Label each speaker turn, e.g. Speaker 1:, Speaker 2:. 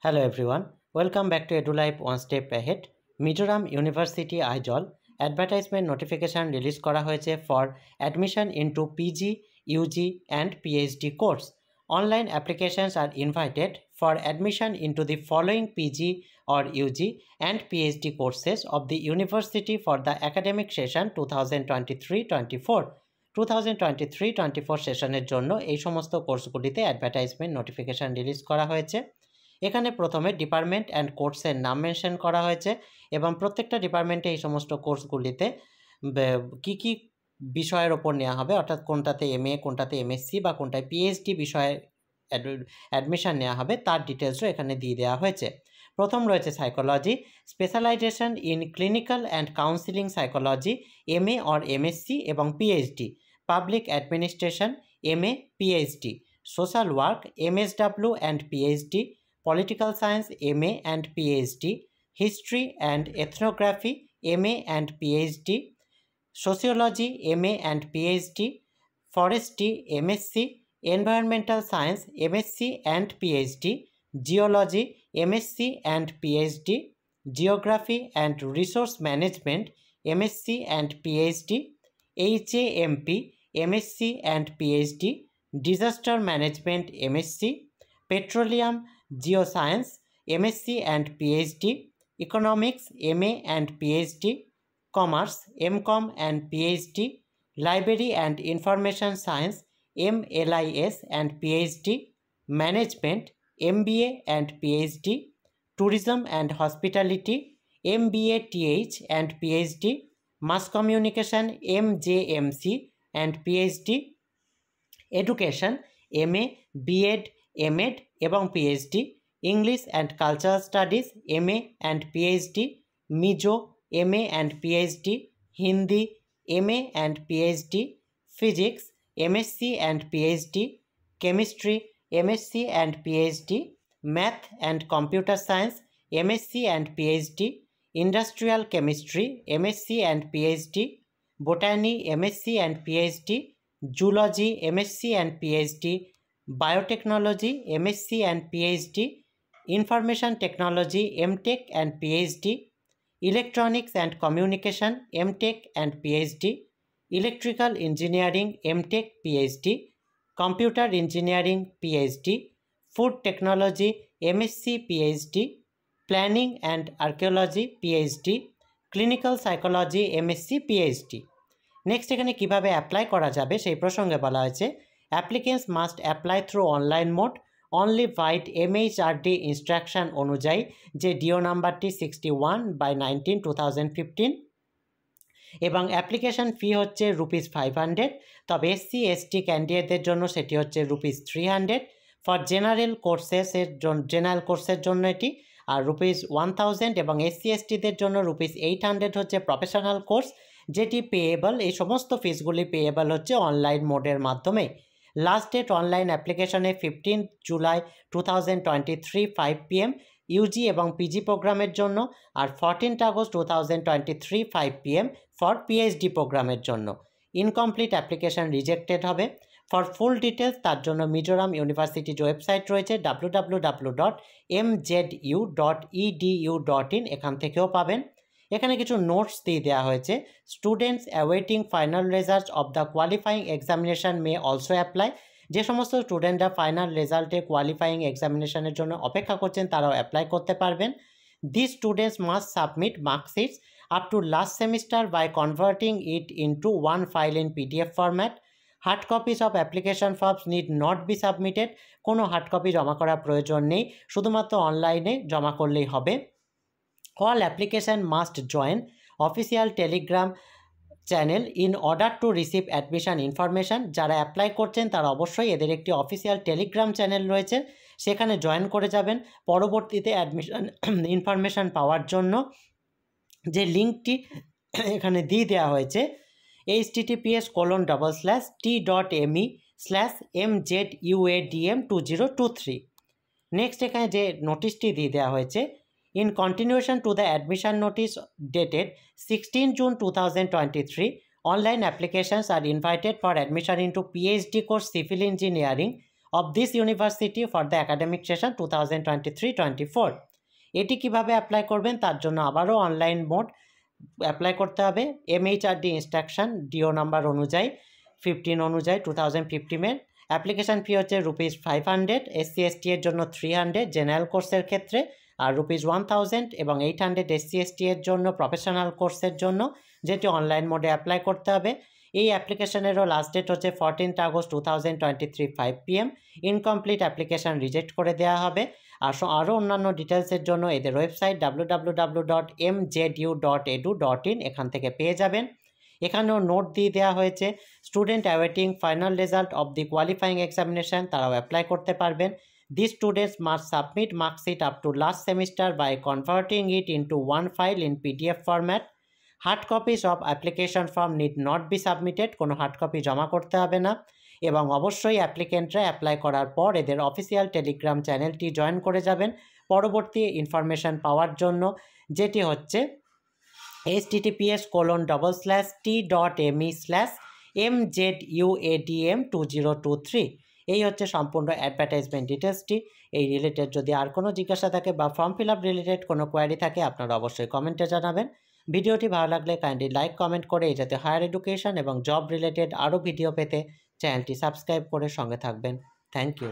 Speaker 1: Hello everyone, welcome back to EduLife One Step Ahead. Mizoram University Aizol advertisement notification release করা হয়েছে for admission into PG, UG and PhD course. Online applications are invited for admission into the following PG or UG and PhD courses of the university for the academic session 2023-24. 2023-24 সেশনের জন্য এই সমস্ত কোর্সগুলিতে advertisement notification release করা হয়েছে। এখানে প্রথমে department and কোর্সের নাম মেনশন করা হয়েছে এবং প্রত্যেকটা ডিপার্টমেন্টে এই সমস্ত কোর্সগুলিতে কি কি বিষয়ের ওপর নেওয়া হবে, অর্থাৎ কোনটাতে এমএ, কোনটাতে এমএসসি বা কোনটায় পিএইচডি বিষয়ে অ্যাডমিশন নেওয়া হবে তার ডিটেলসও এখানে দিয়ে দেওয়া হয়েছে। প্রথম রয়েছে psychology, specialisation in clinical and counselling psychology, MA or MSc এবং PhD. Public administration, MA, PhD. Social work, MSW and PhD. Political Science, MA and PhD, History and Ethnography, MA and PhD, Sociology, MA and PhD, Forestry, MSc, Environmental Science, MSc and PhD, Geology, MSc and PhD, Geography and Resource Management, MSc and PhD, HAMP, MSc and PhD, Disaster Management, MSc, Petroleum Geoscience, MSc and PhD, Economics, MA and PhD, Commerce, MCom and PhD, Library and Information Science, MLIS and PhD, Management, MBA and PhD, Tourism and Hospitality, MBA-TH and PhD, Mass Communication, MJMC and PhD, Education, MA, B.Ed, M.Ed এবং PhD, English and cultural studies, MA and PhD, Mizo, MA and PhD, Hindi, MA and PhD, physics, MSc and PhD, chemistry, MSc and PhD, math and computer science, MSc and PhD, industrial chemistry, MSc and PhD, botany, MSc and PhD, zoology, MSc and PhD, Biotechnology, MSc and PhD, Information Technology, MTech and PhD, Electronics and Communication, MTech and PhD, Electrical Engineering, MTech, PhD, Computer Engineering, PhD, Food Technology, MSc, PhD, Planning and Archaeology, PhD, Clinical Psychology, MSc, PhD. Next এখানে কিভাবে apply করা যাবে সেই প্রসঙ্গে বলা হয়েছে, Applicants must apply through online mode only via MHRD instruction অনুযায়ী, যে ডিও নাম্বারটি 61/19/2015 এবং অ্যাপ্লিকেশন ফি হচ্ছে ₹500। তবে এসসি এসটি ক্যান্ডিডেটদের জন্য সেটি হচ্ছে ₹300, ফর জেনারেল কোর্সের জন্য এটি আর ₹1000 এবং এসসি এসটিদের জন্য ₹800 হচ্ছে প্রফেশনাল কোর্স, যেটি পেয়েবল। এই সমস্ত ফিসগুলি পেয়েবল হচ্ছে অনলাইন মোডের মাধ্যমে। লাস্ট ডেট অনলাইন অ্যাপ্লিকেশনে 15 জুলাই 2023 5 PM ইউজি এবং পিজি প্রোগ্রামের জন্য, আর 14 আগস্ট 2023 5 PM ফর পিএইচডি প্রোগ্রামের জন্য। ইনকমপ্লিট অ্যাপ্লিকেশন রিজেক্টেড হবে। ফর ফুল ডিটেলস তার জন্য মিজোরাম ইউনিভার্সিটির ওয়েবসাইট রয়েছে www.mzu.edu.in, এখান থেকেও পাবেন। এখানে কিছু নোটস দিয়ে দেওয়া হয়েছে। Students awaiting final results of the qualifying examination may also apply. যে সমস্ত স্টুডেন্টরা ফাইনাল রেজাল্টে কোয়ালিফাইং এক্সামিনেশনের জন্য অপেক্ষা করছেন তারাও অ্যাপ্লাই করতে পারবেন। This students must submit marksheets up to last semester by converting it into one file in PDF format. Hard copies of application forms need not be submitted. কোনো হার্ড কপি জমা করার প্রয়োজন নেই, শুধুমাত্র অনলাইনে জমা করলেই হবে। All application must join official Telegram channel in order to receive admission information. যারা অ্যাপ্লাই করছেন তারা অবশ্যই এদের একটি অফিসিয়াল টেলিগ্রাম চ্যানেল রয়েছে, সেখানে জয়েন করে যাবেন পরবর্তীতে অ্যাডমিশন ইনফরমেশান পাওয়ার জন্য। যে লিঙ্কটি এখানে দিয়ে দেওয়া হয়েছে https://t.me/mzuadm2023। নেক্সট এখানে যে নোটিশটি দিয়ে দেওয়া হয়েছে, in continuation to the admission notice dated 16 June 2023, online applications are invited for admission into PhD course Civil Engineering of this university for the academic session 2023-24. এটি কিভাবে অ্যাপ্লাই করবেন তার জন্য আবারও অনলাইন মোড অ্যাপ্লাই করতে হবে। MHRD ইনস্ট্রাকশন ডিও নাম্বার অনুযায়ী 15 অনুযায়ী 2015 অ্যাপ্লিকেশান ফি হচ্ছে ₹500, SC/ST এর জন্য 300 জেনারেল কোর্সের ক্ষেত্রে, আর ₹1000 এবং 800 SC/ST এর জন্য প্রফেশনাল কোর্সের জন্য, যেটি অনলাইন মোডে অ্যাপ্লাই করতে হবে। এই অ্যাপ্লিকেশনেরও লাস্ট ডেট হচ্ছে 14 August 2023 5 PM। Incomplete application reject করে দেওয়া হবে। আর আরও অন্যান্য ডিটেলসের জন্য এদের ওয়েবসাইট www.mjdu.edu.in এখান থেকে পেয়ে যাবেন। এখানেও নোট দিয়ে দেওয়া হয়েছে student awaiting final result of the qualifying examination, তারাও অ্যাপ্লাই করতে পারবেন। These students must submit mark sheet up to last semester by converting it into one file in PDF format. Hard copies of application form need not be submitted, কোনো hard copy জমা করতে হবে না। এবং অবশ্যই অ্যাপ্লিকেন্টরা apply করার পর এদের অফিসিয়াল টেলিগ্রাম চ্যানেলটি জয়েন করে যাবেন পরবর্তী ইনফরমেশান পাওয়ার জন্য, যেটি হচ্ছে https://t.me/mzuadm2023। এই হচ্ছে সম্পূর্ণ অ্যাডভার্টাইজমেন্ট ডিটেলসটি। এই রিলেটেড যদি আর কোনো জিজ্ঞাসা থাকে বা ফর্ম ফিল আপ রিলেটেড কোনো কোয়ারি থাকে আপনারা অবশ্যই কমেন্টে জানাবেন। ভিডিওটি ভালো লাগলে কাইন্ডলি লাইক কমেন্ট করে এই যাতে হায়ার এডুকেশন এবং জব রিলেটেড আরও ভিডিও পেতে চ্যানেলটি সাবস্ক্রাইব করে সঙ্গে থাকবেন। Thank you.